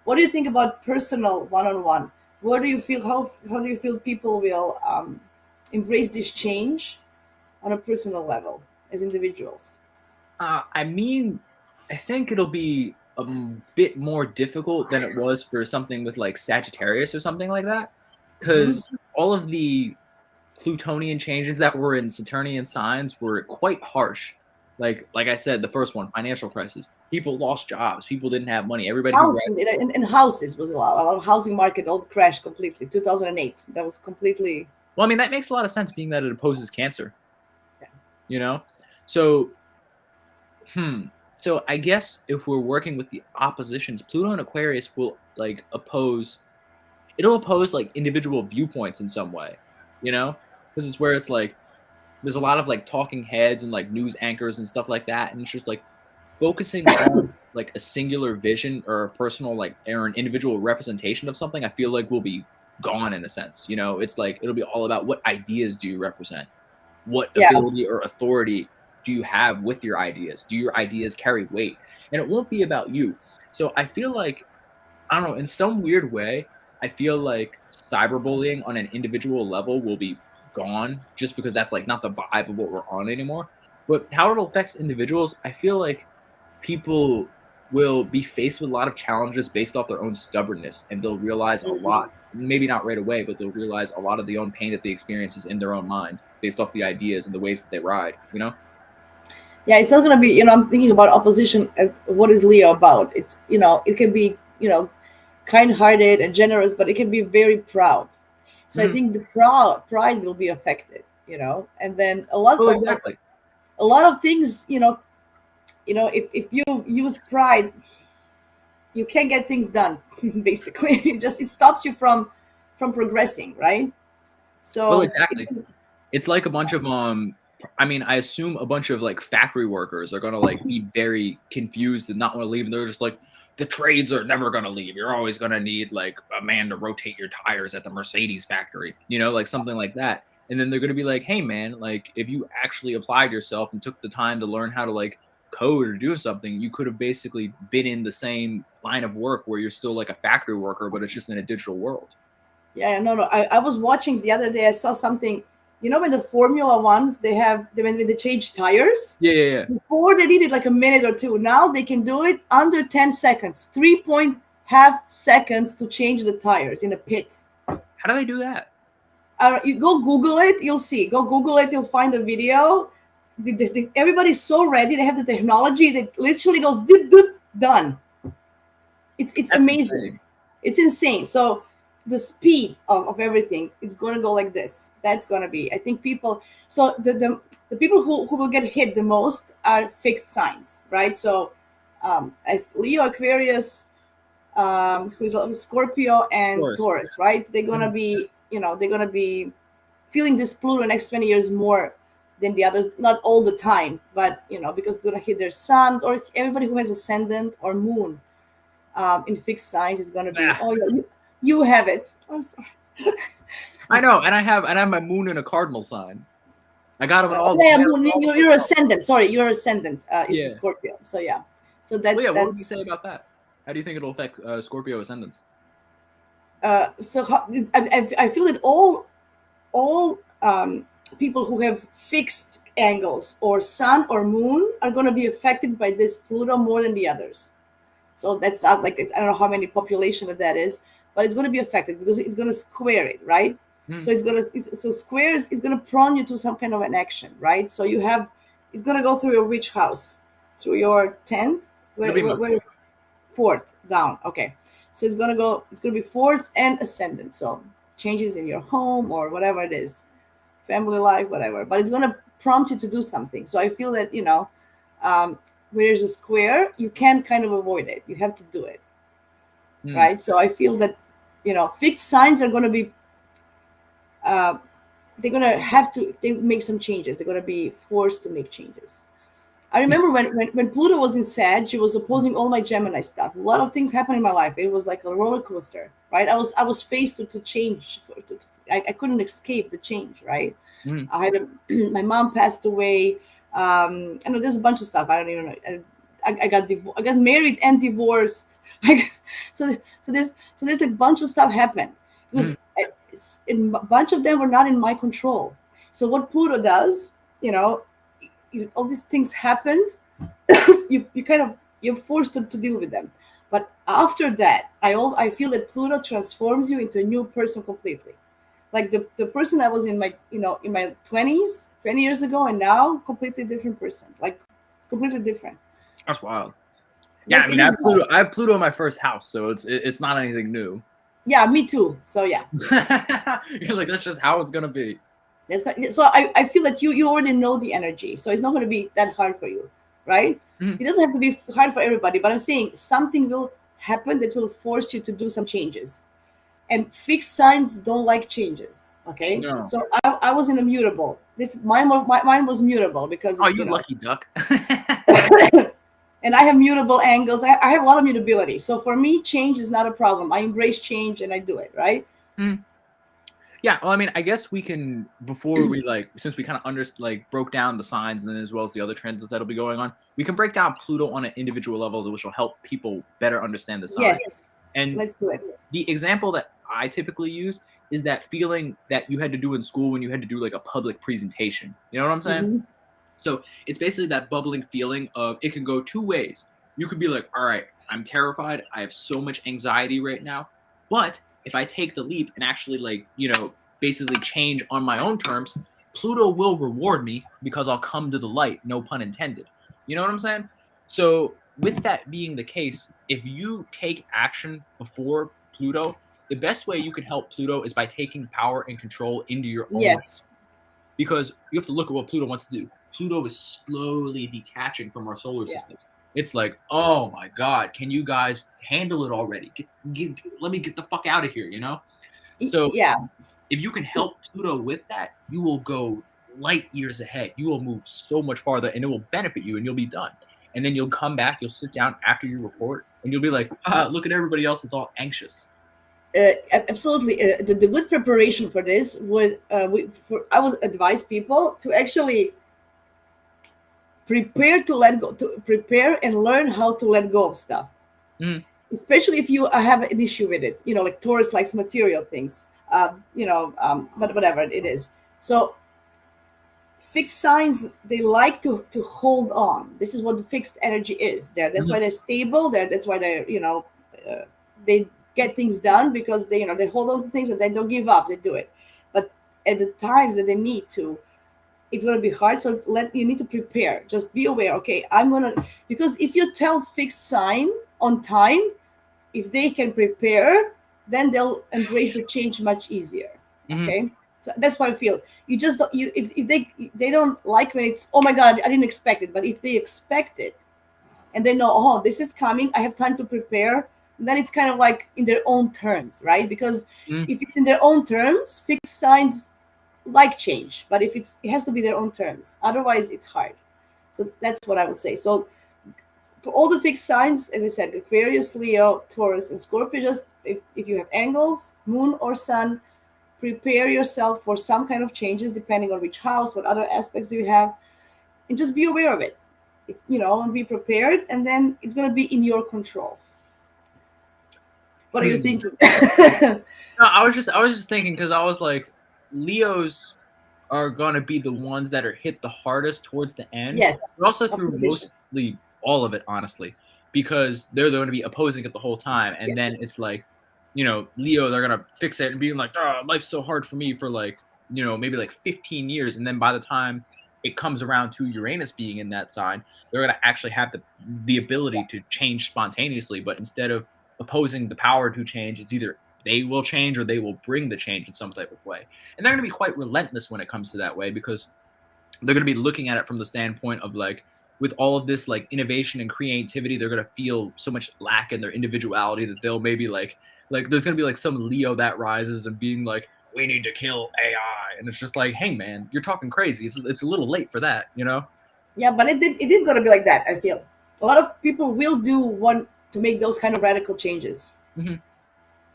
[SPEAKER 1] What do you think about personal one-on-one? What do you feel? How do you feel people will embrace this change on a personal level as individuals?
[SPEAKER 2] I mean, I think it'll be a bit more difficult than it was for something with like Sagittarius or something like that,
[SPEAKER 1] Hmm.
[SPEAKER 2] because all of the Plutonian changes that were in Saturnian signs were quite harsh. Like I said, the first one, financial crisis. People lost jobs. People didn't have money. Everybody who
[SPEAKER 1] Housing in houses was a lot of housing market all crashed completely. 2008. That was completely.
[SPEAKER 2] well, I mean, that makes a lot of sense being that it opposes Cancer,
[SPEAKER 1] Yeah.
[SPEAKER 2] you know? So, hmm. So I guess if we're working with the oppositions, Pluto and Aquarius will like it'll oppose like individual viewpoints in some way, you know? Because it's where it's like there's a lot of like talking heads and like news anchors and stuff like that. And it's just like focusing on like a singular vision or a personal like or an individual representation of something, I feel like will be gone in a sense. It's like it'll be all about what ideas do you represent? What
[SPEAKER 1] Yeah.
[SPEAKER 2] ability or authority do you have with your ideas? Do your ideas carry weight? And it won't be about you. So I feel like, I don't know, in some weird way, I feel like cyberbullying on an individual level will be gone, just because that's like not the vibe of what we're on anymore. But how it affects individuals, I feel like people will be faced with a lot of challenges based off their own stubbornness, and they'll realize a lot,
[SPEAKER 1] Mhm.
[SPEAKER 2] maybe not right away, but they'll realize a lot of the own pain that they experience is in their own mind based off the ideas and the waves that they ride.
[SPEAKER 1] Yeah, it's not gonna be. I'm thinking about opposition. As what is Leo about? It's it can be kind-hearted and generous, but it can be very proud. So I
[SPEAKER 2] Mhm.
[SPEAKER 1] think the pride will be affected. And then
[SPEAKER 2] Well, exactly.
[SPEAKER 1] a lot of things. If you use pride, you can't get things done. Basically, it stops you from progressing, right?
[SPEAKER 2] Well,
[SPEAKER 1] So
[SPEAKER 2] exactly. It's like a bunch of I mean, I assume a bunch of like factory workers are gonna like be very confused and not want to leave, and they're just like, the trades are never gonna leave. You're always gonna need like a man to rotate your tires at the Mercedes factory, like something like that. And then they're gonna be like, hey man, like if you actually applied yourself and took the time to learn how to like code or do something, you could have basically been in the same line of work where you're still like a factory worker, but it's just in a digital world.
[SPEAKER 1] yeah, no, no. I was watching the other day. I saw something. When the Formula Ones when they change tires.
[SPEAKER 2] Yeah, yeah, yeah.
[SPEAKER 1] Before they needed like a minute or two. Now they can do it under 10 seconds. 3.5 seconds to change the tires in a pit.
[SPEAKER 2] How do they do that?
[SPEAKER 1] You go Google it. You'll see. Go Google it. You'll find a video. Everybody's so ready. They have the technology that literally goes dip, dip, done. It's
[SPEAKER 2] That's
[SPEAKER 1] amazing.
[SPEAKER 2] insane.
[SPEAKER 1] It's insane. So the speed of everything is going to go like this. That's going to be. I think people. So the people who will get hit the most are fixed signs, right? So as Leo, Aquarius, who's Scorpio
[SPEAKER 2] Of
[SPEAKER 1] and
[SPEAKER 2] course.
[SPEAKER 1] Taurus, right? They're gonna
[SPEAKER 2] Mhm.
[SPEAKER 1] be, they're gonna be feeling this Pluto next 20 years more than the others. Not all the time, but because it's gonna hit their suns, or everybody who has ascendant or moon in fixed signs is gonna be.
[SPEAKER 2] Ah,
[SPEAKER 1] Oh, yeah, you have it. I'm sorry.
[SPEAKER 2] I know, and I have my moon in a cardinal sign. I got them in all.
[SPEAKER 1] Yeah,
[SPEAKER 2] I got 'em
[SPEAKER 1] moon.
[SPEAKER 2] in all the
[SPEAKER 1] Your
[SPEAKER 2] hotels.
[SPEAKER 1] ascendant. Sorry, your ascendant is the
[SPEAKER 2] Yeah.
[SPEAKER 1] Scorpio. So yeah. So
[SPEAKER 2] Well, yeah. What would you say
[SPEAKER 1] that's
[SPEAKER 2] about that? How do you think it'll affect Scorpio ascendants?
[SPEAKER 1] so I feel that all people who have fixed angles or sun or moon are going to be affected by this Pluto more than the others. So that's not like, I don't know how many population of that is, but it's going to be affected because it's going to square it, right?
[SPEAKER 2] Mm.
[SPEAKER 1] So so squares is going to prone you to some kind of an action, right? So it's going to go through your which house, through your 10th,
[SPEAKER 2] It'll be my
[SPEAKER 1] where fourth down. Okay, so it's gonna be fourth and ascendant. So changes in your home or whatever it is, family life, whatever. But it's gonna prompt you to do something. So I feel that um, where there's a square, you can't kind of avoid it. You have to do it,
[SPEAKER 2] mm.
[SPEAKER 1] right? So I feel that fixed signs are gonna be. They're gonna have to they make some changes. They're gonna be forced to make changes. I remember when Pluto was in Sag, she was opposing all my Gemini stuff. A lot of things happened in my life. It was like a roller coaster, right? I was faced to change. I couldn't escape the change, right?
[SPEAKER 2] Mm.
[SPEAKER 1] I had my mom passed away. I know there's a bunch of stuff. I don't even know. I got married and divorced. So there's a bunch of stuff happened because
[SPEAKER 2] Mm.
[SPEAKER 1] a bunch of them were not in my control. So what Pluto does, all these things happened. You kind of you're forced to deal with them. But after that, I feel that Pluto transforms you into a new person completely. Like the person I was in my in my 20s 20 years ago, and now completely different person, like completely different.
[SPEAKER 2] That's wild. Yeah, I
[SPEAKER 1] Like
[SPEAKER 2] mean,
[SPEAKER 1] it is wild.
[SPEAKER 2] I have Pluto in my first house, so it's not anything new.
[SPEAKER 1] Yeah, me too. So yeah,
[SPEAKER 2] You're like, that's just how it's gonna be.
[SPEAKER 1] so I feel that you already know the energy, so it's not going to be that hard for you, right?
[SPEAKER 2] Mhm.
[SPEAKER 1] It doesn't have to be hard for everybody, but I'm saying something will happen that will force you to do some changes. And fixed signs don't like changes. Okay,
[SPEAKER 2] No.
[SPEAKER 1] so I was in a mutable. Mine was mutable because
[SPEAKER 2] Oh,
[SPEAKER 1] it's
[SPEAKER 2] you lucky duck.
[SPEAKER 1] and I have mutable angles. I have a lot of mutability. So for me, change is not a problem. I embrace change and I do it, right?
[SPEAKER 2] Mm. Yeah, well, I mean, I guess we can before we since we kind of broke down the signs and then as well as the other transits that'll be going on, we can break down Pluto on an individual level, which will help people better understand the sign.
[SPEAKER 1] Yes,
[SPEAKER 2] And
[SPEAKER 1] let's do it.
[SPEAKER 2] the example that I typically use is that feeling that you had to do in school when you had to do like a public presentation. You know what I'm saying?
[SPEAKER 1] Hmm.
[SPEAKER 2] So it's basically that bubbling feeling of it can go two ways. You could be like, all right, I'm terrified. I have so much anxiety right now. But if I take the leap and actually, basically change on my own terms, Pluto will reward me because I'll come to the light, no pun intended. You know what I'm saying? So, with that being the case, if you take action before Pluto, the best way you can help Pluto is by taking power and control into your own
[SPEAKER 1] Yes.
[SPEAKER 2] hands because you have to look at what Pluto wants to do. Pluto is slowly detaching from our solar
[SPEAKER 1] Yeah.
[SPEAKER 2] system. It's like, oh my God, can you guys handle it already? Let me get the fuck out of here, you know? So
[SPEAKER 1] Yeah.
[SPEAKER 2] if you can help Pluto with that, you will go light years ahead. You will move so much farther and it will benefit you and you'll be done. And then you'll come back, you'll sit down after you report, and you'll be like, look at everybody else that's all anxious.
[SPEAKER 1] Absolutely. The good preparation for this I would advise people to actually prepare and learn how to let go of stuff,
[SPEAKER 2] Mm,
[SPEAKER 1] especially if you have an issue with it. Like Taurus likes material things. But whatever it is. So fixed signs, they like to hold on. This is what the fixed energy is. That's why
[SPEAKER 2] mhm,
[SPEAKER 1] they're stable. That's why they get things done because they hold on to things and they don't give up. They do it. But at the times that they need to, it's going to be hard. So you need to prepare. Just be aware. Okay, I'm gonna because if you tell fixed sign on time, if they can prepare, then they'll embrace the change much easier.
[SPEAKER 2] mhm,
[SPEAKER 1] Okay, so that's what I feel. You just don't, you if they don't like when it's, oh my god, I didn't expect it. But if they expect it and they know, oh, this is coming, I have time to prepare, then it's kind of like in their own terms, right? Because
[SPEAKER 2] mm,
[SPEAKER 1] if it's in their own terms, fixed signs like change, but if it has to be their own terms. Otherwise, it's hard. So that's what I would say. So for all the fixed signs, as I said, Aquarius, Leo, Taurus, and Scorpio, just if you have angles, moon or sun, prepare yourself for some kind of changes depending on which house, what other aspects do you have, and just be aware of it, and be prepared, and then it's going to be in your control. What are you
[SPEAKER 2] Hmm.
[SPEAKER 1] thinking?
[SPEAKER 2] No, I was just thinking because I was like, Leos are gonna be the ones that are hit the hardest towards the end,
[SPEAKER 1] Yes,
[SPEAKER 2] but also through
[SPEAKER 1] opposition.
[SPEAKER 2] mostly all of it, honestly, because they're going to be opposing it the whole time,
[SPEAKER 1] Yeah,
[SPEAKER 2] and then it's like, Leo, they're gonna fix it and being like, "Oh, life's so hard for me for like, maybe like 15 years," and then by the time it comes around to Uranus being in that sign, they're gonna actually have the ability to change spontaneously, but instead of opposing the power to change, it's either they will change or they will bring the change in some type of way. And they're going to be quite relentless when it comes to that way because they're going to be looking at it from the standpoint of like, with all of this like innovation and creativity, they're going to feel so much lack in their individuality that they'll maybe like there's going to be like some Leo that rises and being like, we need to kill AI, and it's just like, hey man, you're talking crazy. It's a little late for that, you know.
[SPEAKER 1] yeah, but it is going to be like that. I feel a lot of people will do want to make those kind of radical changes.
[SPEAKER 2] Hmm.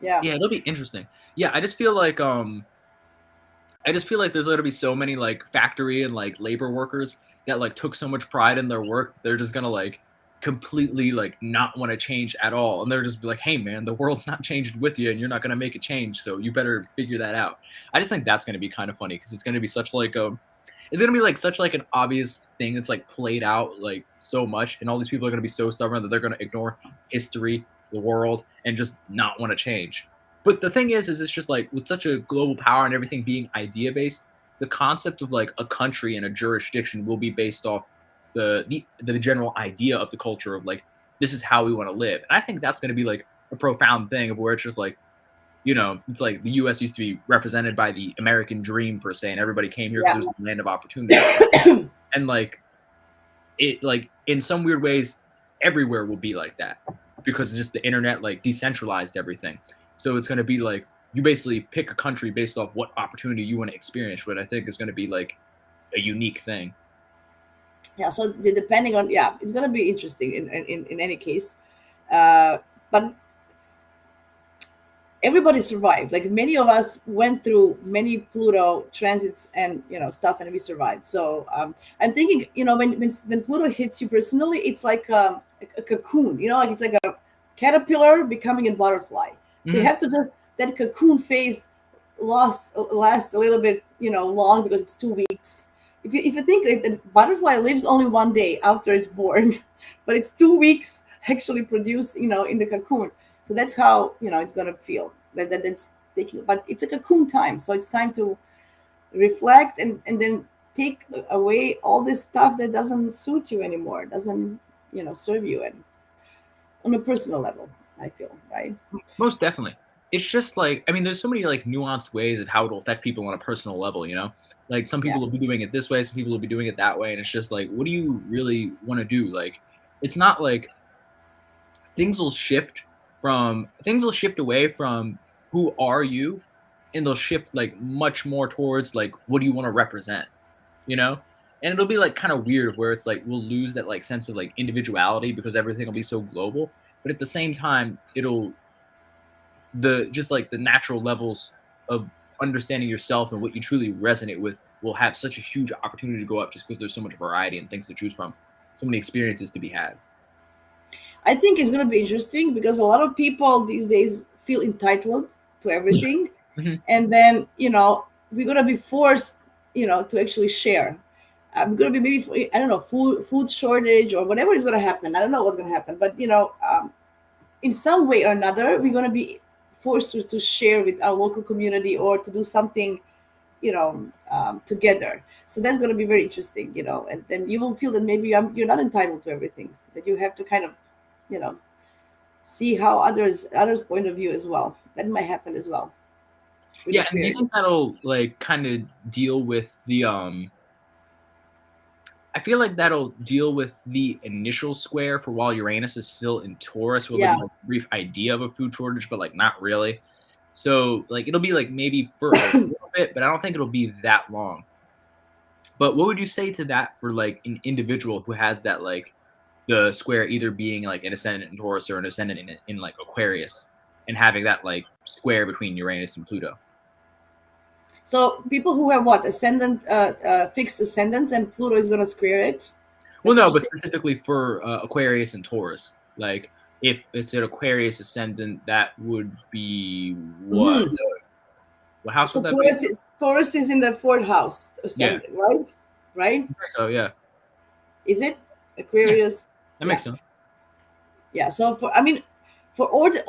[SPEAKER 1] Yeah,
[SPEAKER 2] Yeah, it'll be interesting. Yeah, I just feel like there's going to be so many like factory and like labor workers that like took so much pride in their work, they're just gonna like completely like not want to change at all, and they're just be like, "Hey, man, the world's not changing with you, and you're not gonna make a change, so you better figure that out." I just think that's gonna be kind of funny because it's gonna be like such like an obvious thing that's like played out like so much, and all these people are gonna be so stubborn that they're gonna ignore history, the world, and just not want to change. But the thing is it's just like with such a global power and everything being idea based, the concept of like a country and a jurisdiction will be based off the general idea of the culture of like this is how we want to live. And I think that's going to be like a profound thing of where it's just like, it's like the US used to be represented by the American dream per se, and everybody came here because
[SPEAKER 1] yeah,
[SPEAKER 2] it was the land of opportunity. And like in some weird ways, everywhere will be like that because it's just the internet like decentralized everything. So it's going to be like you basically pick a country based off what opportunity you want to experience, what I think is going to be like a unique thing.
[SPEAKER 1] yeah. So depending on, yeah, it's going to be interesting in any case. Uh, but everybody survived. Like many of us went through many Pluto transits and stuff, and we survived. So I'm thinking, when Pluto hits you personally, it's like a cocoon. Like it's like a caterpillar becoming a butterfly. So you
[SPEAKER 2] Hmm.
[SPEAKER 1] have to just that cocoon phase lasts a little bit long because it's 2 weeks. If you think that the butterfly lives only one day after it's born, but it's 2 weeks actually produced in the cocoon. So that's how it's gonna feel. That's taking, but it's a cocoon time. So it's time to reflect and then take away all this stuff that doesn't suit you anymore, doesn't serve you, and on a personal level, I feel right.
[SPEAKER 2] Most definitely. It's just like, I mean, there's so many like nuanced ways of how it'll affect people on a personal level, you know? Like some
[SPEAKER 1] Yeah,
[SPEAKER 2] people will be doing it this way, some people will be doing it that way, and it's just like, what do you really want to do? Like, it's not like things will shift away from who are you, and they'll shift like much more towards like what do you want to represent, you know? And it'll be like kind of weird where it's like we'll lose that like sense of like individuality because everything will be so global, but at the same time it'll the just like the natural levels of understanding yourself and what you truly resonate with will have such a huge opportunity to go up just because there's so much variety and things to choose from, so many experiences to be had.
[SPEAKER 1] I think it's gonna be interesting because a lot of people these days feel entitled to
[SPEAKER 2] Yeah.
[SPEAKER 1] everything,
[SPEAKER 2] Mhm.
[SPEAKER 1] and then we're gonna be forced to actually share. I'm gonna be maybe, I don't know, food shortage or whatever is gonna happen. I don't know what's gonna happen, but in some way or another, we're gonna be forced to share with our local community or to do something together. So that's gonna be very interesting, and then you will feel that maybe you're not entitled to everything. That you have to kind of you know see how others point of view as well. That might happen as well with
[SPEAKER 2] Yeah, and do you think
[SPEAKER 1] Aquarius.
[SPEAKER 2] that'll like kind of deal with the I feel like that'll deal with the initial square for while Uranus is still in Taurus, where there'll
[SPEAKER 1] Yeah,
[SPEAKER 2] be like a brief idea of a food shortage, but like not really. So like it'll be like maybe for a little bit, but I don't think it'll be that long. But what would you say to that for like an individual who has that like the square either being like an ascendant in Taurus or an ascendant in like Aquarius and having that like square between Uranus and Pluto?
[SPEAKER 1] So people who have what ascendant, fixed ascendants, and Pluto is going to square it.
[SPEAKER 2] Well,
[SPEAKER 1] That's what
[SPEAKER 2] no,
[SPEAKER 1] you
[SPEAKER 2] but
[SPEAKER 1] say.
[SPEAKER 2] specifically for Aquarius and Taurus. Like if it's an Aquarius ascendant, that would be what?
[SPEAKER 1] Hmm.
[SPEAKER 2] What house would
[SPEAKER 1] So
[SPEAKER 2] that be?
[SPEAKER 1] Taurus is in the fourth house,
[SPEAKER 2] Yeah.
[SPEAKER 1] ascendant, right? Right?
[SPEAKER 2] So yeah,
[SPEAKER 1] Is it
[SPEAKER 2] yeah,
[SPEAKER 1] Aquarius?
[SPEAKER 2] that
[SPEAKER 1] Yeah,
[SPEAKER 2] makes sense.
[SPEAKER 1] yeah. So for I mean, for all the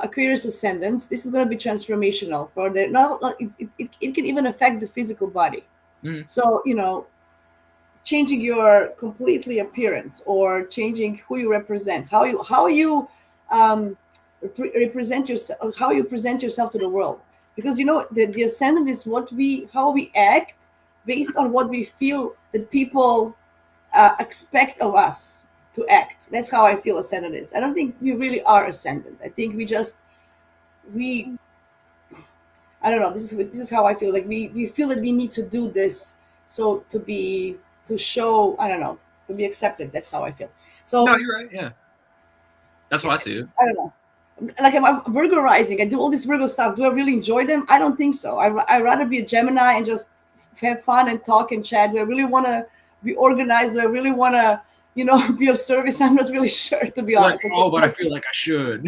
[SPEAKER 1] Aquarius ascendants, this is going to be transformational for the not it can even affect the physical body.
[SPEAKER 2] Mhm.
[SPEAKER 1] So changing your completely appearance or changing who you represent, how you um, represent yourself, how you present yourself to the world. Because the ascendant is how we act based on what we feel that people expect of us to act. That's how I feel ascendant is. I don't think we really are ascendant. I think we I don't know. This is how I feel. Like we feel that we need to do this, so to show, I don't know, to be accepted. That's how I feel.
[SPEAKER 2] No,
[SPEAKER 1] So
[SPEAKER 2] you're right. Yeah, that's how I see it.
[SPEAKER 1] I don't know. Like I'm Virgo rising. I do all this Virgo stuff. Do I really enjoy them? I don't think so. I rather be a Gemini and just have fun and talk and chat. Do I really want to be organized? Do I really want to be of service? I'm not really sure, to be
[SPEAKER 2] You're like,
[SPEAKER 1] honest.
[SPEAKER 2] oh, but I feel like I should.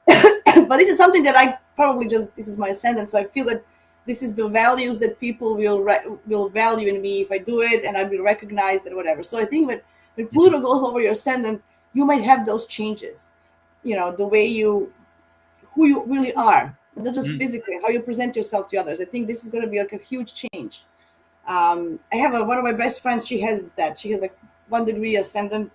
[SPEAKER 1] But this is something that I probably just this is my ascendant, so I feel that this is the values that people will value in me if I do it, and I'll be recognized and whatever. So I think when Pluto goes over your ascendant, you might have those changes, the way who you really are, not just
[SPEAKER 2] Mhm.
[SPEAKER 1] physically, how you present yourself to others. I think this is going to be like a huge change. I have one of my best friends. She has like 1 degree ascendant.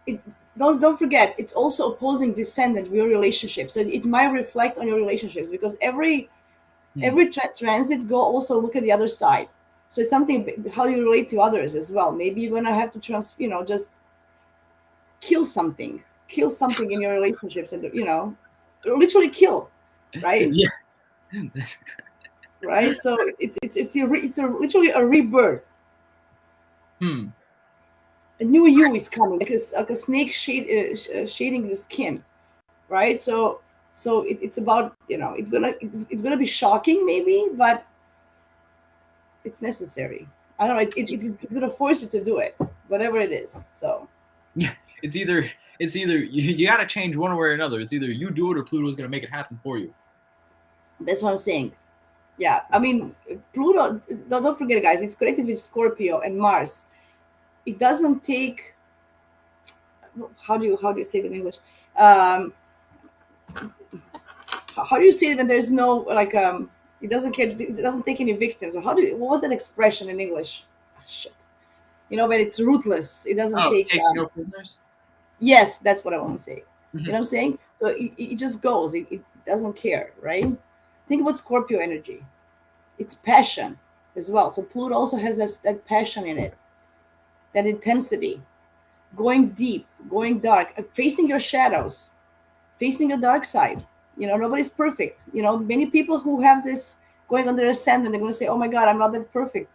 [SPEAKER 1] It, don't forget, it's also opposing descendant with your relationship, so it might reflect on your relationships, because
[SPEAKER 2] Mhm.
[SPEAKER 1] every transit go also look at the other side. So it's something how you relate to others as well. Maybe you're gonna have to just kill something in your relationships, and literally kill, right?
[SPEAKER 2] Yeah.
[SPEAKER 1] Right. So literally a rebirth.
[SPEAKER 2] Hmm.
[SPEAKER 1] A new you is coming, like a snake shading the skin, right? So it's about, it's gonna be shocking maybe, but it's necessary. I don't know. It's gonna force you to do it, whatever it is. So
[SPEAKER 2] Yeah. It's either you got to change one way or another. It's either you do it or Pluto's gonna make it happen for you.
[SPEAKER 1] that's what I'm saying. Yeah, I mean, Pluto. Don't forget, guys. It's connected with Scorpio and Mars. It doesn't take. How do you say it in English? Um, how do you say it when there's no like It doesn't care. It doesn't take any victims. Or how do you? What's that expression in English? Ah, shit. When it's ruthless, it doesn't
[SPEAKER 2] Oh,
[SPEAKER 1] take.
[SPEAKER 2] take no prisoners.
[SPEAKER 1] Yes, that's what I want to say. You know
[SPEAKER 2] Mhm.
[SPEAKER 1] what I'm saying? So it just goes. It doesn't care, right? Think about Scorpio energy. It's passion as well. So Pluto also has that passion in it, that intensity, going deep, going dark, facing your shadows, facing your dark side. Nobody's perfect. Many people who have this going on their ascendant, they're going to say, "Oh my God, I'm not that perfect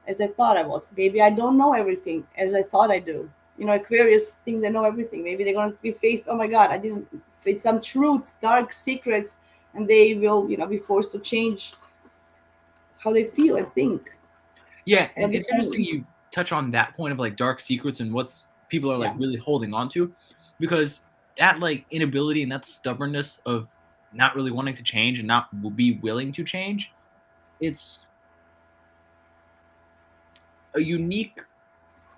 [SPEAKER 1] as I thought I was. Maybe I don't know everything as I thought I do." Aquarius thinks they know everything. Maybe they're going to be faced, "Oh my God, I didn't fit some truths, dark secrets," and they will, be forced to change how they feel and think
[SPEAKER 2] Yeah,
[SPEAKER 1] and
[SPEAKER 2] and it's interesting
[SPEAKER 1] understand.
[SPEAKER 2] you touch on that point of like dark secrets and what's people are like
[SPEAKER 1] Yeah.
[SPEAKER 2] really holding on to, because that like inability and that stubbornness of not really wanting to change and not be willing to change, it's a unique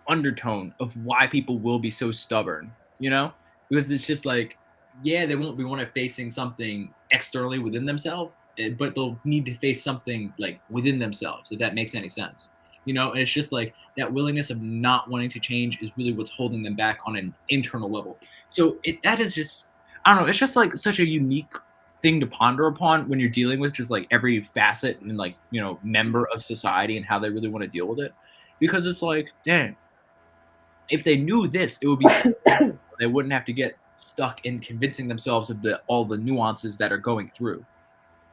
[SPEAKER 2] undertone of why people will be so stubborn, you know? Because it's just like, yeah, they won't be want to facing something externally within themselves, but they'll need to face something like within themselves, if that makes any sense. And it's just like that willingness of not wanting to change is really what's holding them back on an internal level. So that is just, I don't know, it's just like such a unique thing to ponder upon when you're dealing with just like every facet and like, member of society and how they really want to deal with it. Because it's like, dang, if they knew this, it would be so easy. They wouldn't have to get stuck in convincing themselves of the all the nuances that are going through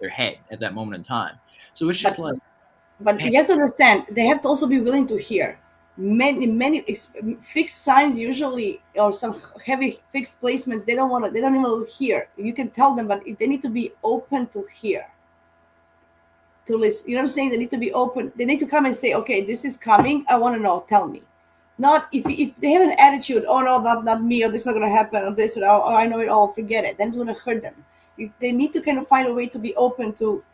[SPEAKER 2] their head at that moment in time. So it's just
[SPEAKER 1] but
[SPEAKER 2] like,
[SPEAKER 1] but
[SPEAKER 2] man,
[SPEAKER 1] you have to understand they have to also be willing to hear. Fixed signs usually, or some heavy fixed placements, they don't even hear. You can tell them, but they need to be open to hear, to listen. You know what I'm saying? They need to be open. They need to come and say, okay, this is coming. I want to know. Tell me. Not if they have an attitude, oh no, not me, or this is not going to happen, or this, or oh, I know it all, forget it. Then it's going to hurt them. They need to kind of find a way to be open to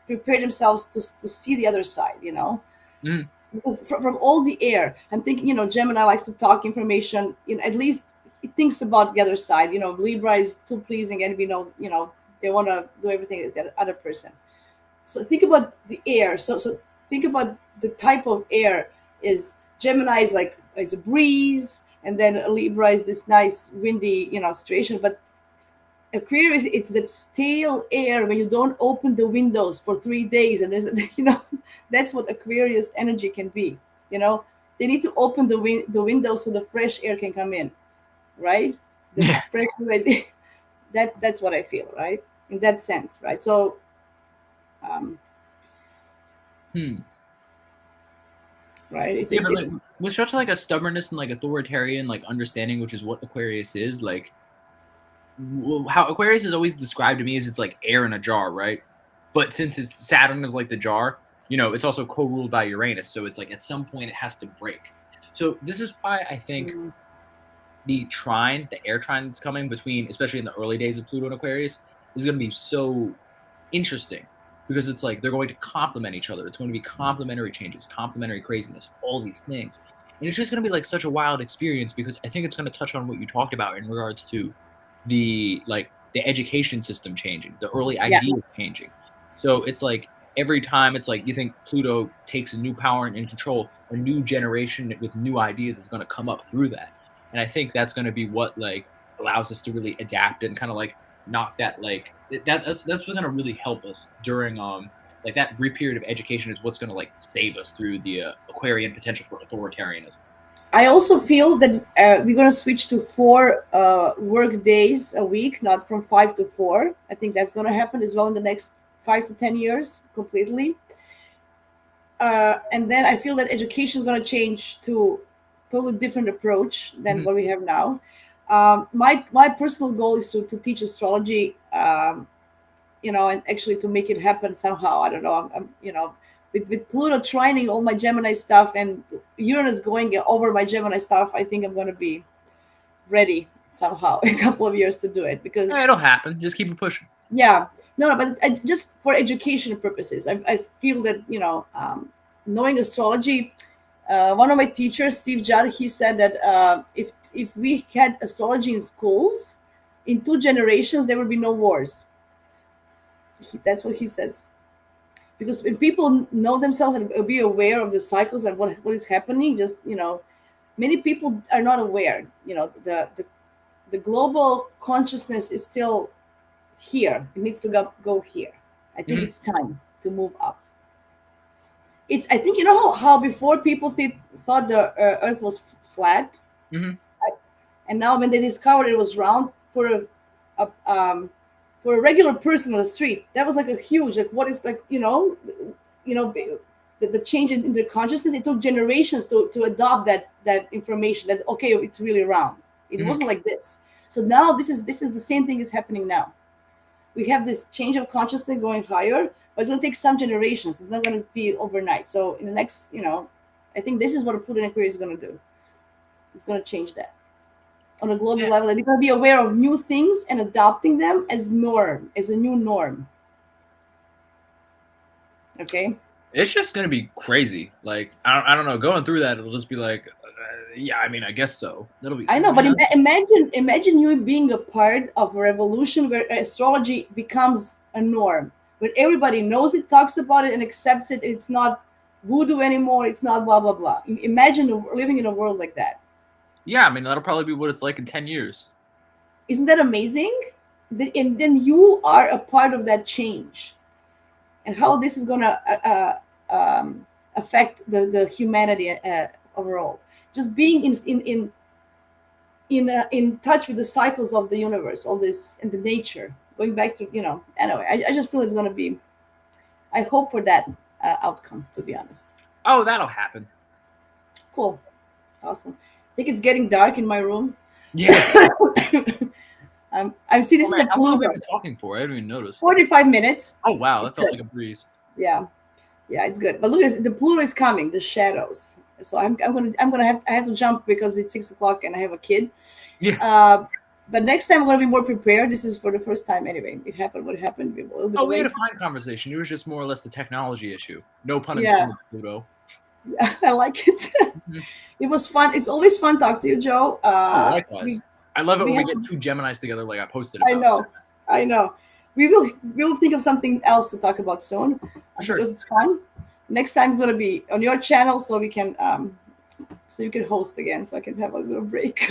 [SPEAKER 1] prepare themselves to see the other side.
[SPEAKER 2] mm,
[SPEAKER 1] Because from all the air, I'm thinking, Gemini likes to talk information. At least he thinks about the other side. Libra is too pleasing, and they want to do everything as the other person. So think about the air. So think about the type of air. Is Gemini is like it's a breeze, and then Libra is this nice windy situation. But Aquarius, it's that stale air when you don't open the windows for 3 days, and there's that's what Aquarius energy can be. They need to open the windows so the fresh air can come in, right? The
[SPEAKER 2] yeah,
[SPEAKER 1] fresh that's what I feel, right? In that sense, right? So um,
[SPEAKER 2] hmm.
[SPEAKER 1] right,
[SPEAKER 2] Yeah, but like with such like a stubbornness and like authoritarian like understanding, which is what Aquarius is, like how Aquarius is always described to me as it's like air in a jar, right? But since his Saturn is like the jar, it's also co-ruled by Uranus, so it's like at some point it has to break. So this is why I think
[SPEAKER 1] mm,
[SPEAKER 2] the air trine that's coming between, especially in the early days of Pluto and Aquarius, is going to be so interesting because it's like they're going to complement each other. It's going to be complementary changes, complementary craziness, all these things. And it's just going to be like such a wild experience because I think it's going to touch on what you talked about in regards to the education system changing, the early
[SPEAKER 1] yeah.
[SPEAKER 2] ideas changing. So it's like every time it's like you think Pluto takes a new power and control, a new generation with new ideas is going to come up through that. And I think that's going to be what like allows us to really adapt and kind of like knock that like that's what's going to really help us during like that brief period of education is what's going to like save us through the Aquarian potential for authoritarianism.
[SPEAKER 1] I also feel that we're going to switch to 4 work days a week, not from 5 to 4. I think that's going to happen as well in the next 5 to 10 years completely. And then I feel that education is going to change to totally different approach than
[SPEAKER 2] Mhm.
[SPEAKER 1] what we have now. My personal goal is to teach astrology, and actually to make it happen somehow. I don't know. With Pluto trining all my Gemini stuff and Uranus going over my Gemini stuff, I think I'm going to be ready somehow in a couple of years to do it.
[SPEAKER 2] Yeah,
[SPEAKER 1] Because
[SPEAKER 2] it'll happen. Just keep it pushing.
[SPEAKER 1] yeah, no, but just for education purposes, I feel that knowing astrology. One of my teachers, Steve Judd, he said that if we had astrology in schools, in 2 generations there would be no wars. That's what he says. Because when people know themselves and be aware of the cycles and what is happening, just many people are not aware. The global consciousness is still here. It needs to go here. I think
[SPEAKER 2] Mhm,
[SPEAKER 1] it's time to move up. It's I think how before people thought the earth was flat,
[SPEAKER 2] mhm,
[SPEAKER 1] and now when they discovered it was round, a for a regular person on the street, that was like a huge, like, what is, like, the change in their consciousness. It took generations to adopt that information, that okay, it's really round. It
[SPEAKER 2] mhm.
[SPEAKER 1] wasn't like this. So now this is the same thing is happening now. We have this change of consciousness going higher, but it's going to take some generations. It's not going to be overnight. So in the next, I think this is what a Pluto in Aquarius is going to do. It's going to change that on a global
[SPEAKER 2] Yeah,
[SPEAKER 1] level. And you're going to be aware of new things and adopting them as a new norm. Okay.
[SPEAKER 2] it's just gonna be crazy. Like I don't know. Going through that, it'll just be like, yeah. I mean, I guess so. That'll be.
[SPEAKER 1] I know, but imagine you being a part of a revolution where astrology becomes a norm, where everybody knows it, talks about it, and accepts it. It's not voodoo anymore. It's not blah blah blah. Imagine living in a world like that.
[SPEAKER 2] Yeah, I mean, that'll probably be what it's like in 10 years.
[SPEAKER 1] Isn't that amazing? And then you are a part of that change, and how this is gonna affect the humanity overall. Just being in in touch with the cycles of the universe, all this and the nature. Going back to anyway, I just feel it's gonna be. I hope for that outcome. To be honest.
[SPEAKER 2] Oh, that'll happen.
[SPEAKER 1] Cool. Awesome. I think it's getting dark in my room.
[SPEAKER 2] Yeah.
[SPEAKER 1] I see
[SPEAKER 2] Oh
[SPEAKER 1] this is
[SPEAKER 2] man,
[SPEAKER 1] a
[SPEAKER 2] how long have we
[SPEAKER 1] Pluto.
[SPEAKER 2] been talking for? I didn't even notice.
[SPEAKER 1] 45 minutes.
[SPEAKER 2] Oh wow, that
[SPEAKER 1] It's
[SPEAKER 2] felt
[SPEAKER 1] good.
[SPEAKER 2] like a breeze.
[SPEAKER 1] Yeah. Yeah, it's good. But look, the Pluto is coming, the shadows. So I have to jump because it's 6 o'clock and I have a kid.
[SPEAKER 2] Yeah.
[SPEAKER 1] But next time I'm gonna be more prepared. This is for the first time anyway. It happened what happened. We're a little bit
[SPEAKER 2] Oh, we had a
[SPEAKER 1] late.
[SPEAKER 2] fine conversation. It was just more or less the technology issue. No pun
[SPEAKER 1] Yeah,
[SPEAKER 2] intended, Pluto.
[SPEAKER 1] I like it.
[SPEAKER 2] Mhm.
[SPEAKER 1] It was fun. It's always fun talking to you, Joe.
[SPEAKER 2] Oh,
[SPEAKER 1] We
[SPEAKER 2] likewise. I love it
[SPEAKER 1] we
[SPEAKER 2] when we
[SPEAKER 1] have
[SPEAKER 2] get
[SPEAKER 1] to,
[SPEAKER 2] two Geminis together, like I posted
[SPEAKER 1] I
[SPEAKER 2] about.
[SPEAKER 1] know, I know. We will think of something else to talk about soon
[SPEAKER 2] For sure.
[SPEAKER 1] because it's fun. Next time is gonna be on your channel, so we can so you can host again, so I can have a little break.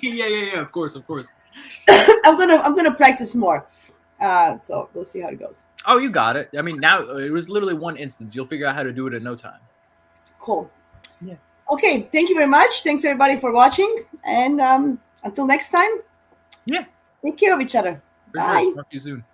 [SPEAKER 2] Yeah. Of course, of course.
[SPEAKER 1] I'm gonna practice more. So we'll see how it goes.
[SPEAKER 2] Oh, you got it. I mean, now it was literally one instance. You'll figure out how to do it in no time.
[SPEAKER 1] Cool.
[SPEAKER 2] Yeah.
[SPEAKER 1] Okay, thank you very much. Thanks everybody for watching, and until next time,
[SPEAKER 2] Yeah,
[SPEAKER 1] take care of each other.
[SPEAKER 2] for sure.
[SPEAKER 1] Bye.
[SPEAKER 2] Talk to you soon.